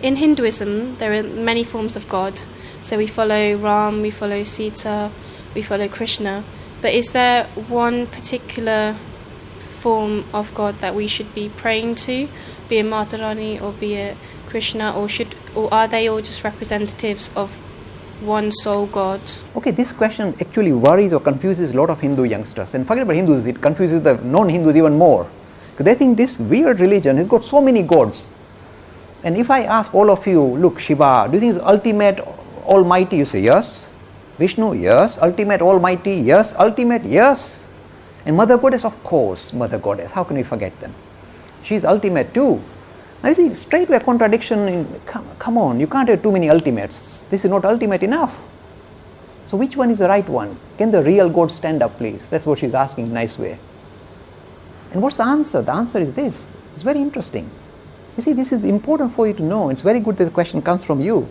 In Hinduism, there are many forms of God. So we follow Ram, we follow Sita, we follow Krishna. But is there one particular form of God that we should be praying to, be it Matarani or be it Krishna, or are they all just representatives of one sole God? Okay, this question actually worries or confuses a lot of Hindu youngsters. And forget about Hindus, it confuses the non-Hindus even more. Because they think this weird religion has got so many gods. And if I ask all of you, look, Shiva, do you think is ultimate almighty? You say yes. Vishnu, yes. Ultimate almighty, yes. Ultimate, yes. And Mother Goddess, of course, Mother Goddess. How can we forget them? She is ultimate too. Now you see, straightway a contradiction. Come on, you can't have too many ultimates. This is not ultimate enough. So which one is the right one? Can the real God stand up, please? That's what she's asking in a nice way. And what's the answer? The answer is this. It's very interesting. You see, this is important for you to know. It's very good that the question comes from you.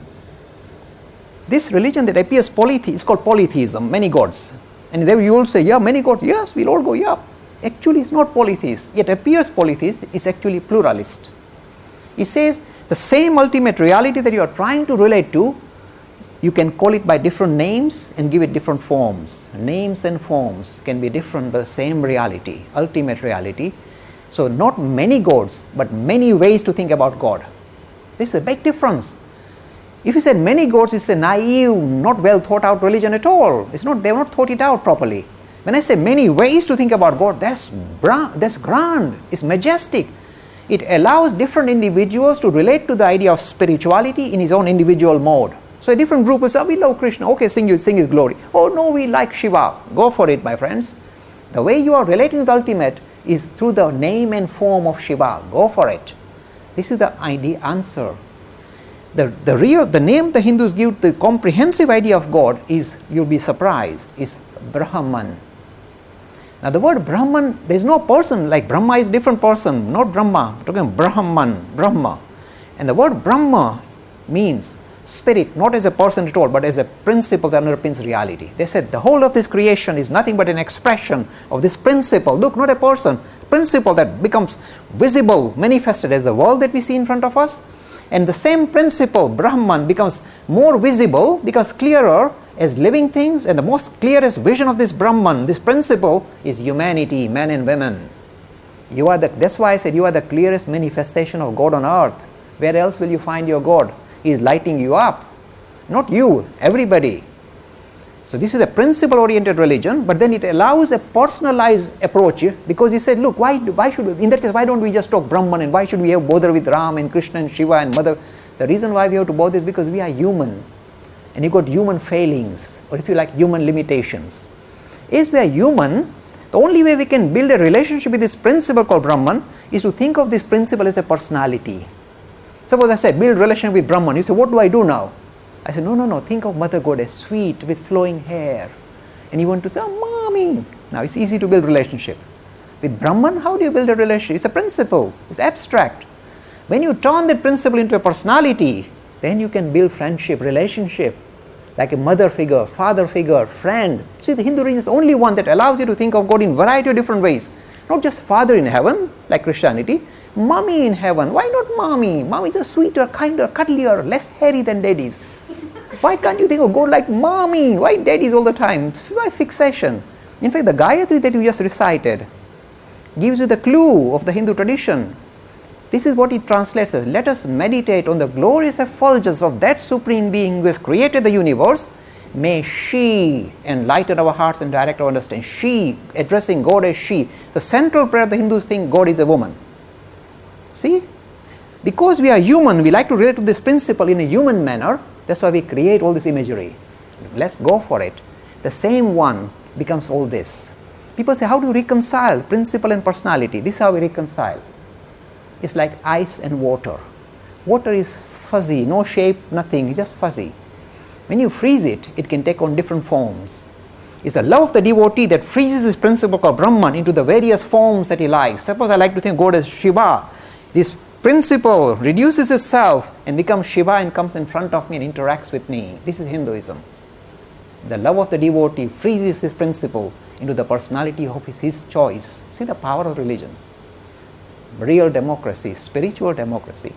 This religion that appears is called polytheism, many gods. And then you all say, yeah, many gods, yes, we'll all go, yeah. Actually, it's not polytheist. It appears polytheist, it's actually pluralist. It says the same ultimate reality that you are trying to relate to, you can call it by different names and give it different forms. Names and forms can be different, but the same reality, ultimate reality. So not many gods, but many ways to think about God. This is a big difference. If you said many gods, it's a naive, not well thought out religion at all. They have not thought it out properly. When I say many ways to think about God, that's grand, it's majestic. It allows different individuals to relate to the idea of spirituality in his own individual mode. So a different group will say, oh, we love Krishna, okay, sing his glory. Oh no, we like Shiva. Go for it, my friends. The way you are relating to the ultimate is through the name and form of Shiva. Go for it. This is the answer. The name the Hindus give the comprehensive idea of God is, you'll be surprised, is Brahman. Now the word Brahman, there is no person, like Brahma is different person, not Brahma. We're talking Brahman, Brahma. And the word Brahma means spirit, not as a person at all, but as a principle that underpins reality. They said the whole of this creation is nothing but an expression of this principle. Look, not a person, principle that becomes visible, manifested as the world that we see in front of us. And the same principle, Brahman, becomes more visible, becomes clearer as living things, and the most clearest vision of this Brahman, this principle, is humanity, men and women. That's why I said you are the clearest manifestation of God on earth. Where else will you find your God? He is lighting you up. Not you, everybody. So this is a principle-oriented religion, but then it allows a personalized approach, because he said, look, why should we, in that case, why don't we just talk Brahman, and why should we have bother with Ram and Krishna and Shiva and Mother? The reason why we have to bother is because we are human, and you got human failings, or if you like, human limitations. As we are human, the only way we can build a relationship with this principle called Brahman is to think of this principle as a personality. Suppose I say, build relation with Brahman. You say, what do I do now? I said, no, think of Mother Goddess, sweet, with flowing hair. And you want to say, oh, mommy. Now it's easy to build relationship. With Brahman, how do you build a relationship? It's a principle, it's abstract. When you turn that principle into a personality, then you can build friendship, relationship, like a mother figure, father figure, friend. See, the Hindu religion is the only one that allows you to think of God in a variety of different ways. Not just father in heaven, like Christianity, mommy in heaven. Why not mommy? Mommy is a sweeter, kinder, cuddlier, less hairy than daddies. Why can't you think of God like mommy? Why daddies all the time? Why fixation? In fact, the Gayatri that you just recited gives you the clue of the Hindu tradition. This is what it translates as, let us meditate on the glorious effulgence of that Supreme Being who has created the universe. May she enlighten our hearts and direct our understanding. She, addressing God as she. The central prayer of the Hindus think God is a woman. See? Because we are human, we like to relate to this principle in a human manner. That's why we create all this imagery. Let's go for it. The same one becomes all this. People say, how do you reconcile principle and personality? This is how we reconcile. It's like ice and water. Water is fuzzy, no shape, nothing, it's just fuzzy. When you freeze it, it can take on different forms. It's the love of the devotee that freezes this principle called Brahman into the various forms that he likes. Suppose I like to think God as Shiva. This principle reduces itself and becomes Shiva and comes in front of me and interacts with me. This is Hinduism. The love of the devotee freezes this principle into the personality of his choice. See the power of religion. Real democracy, spiritual democracy.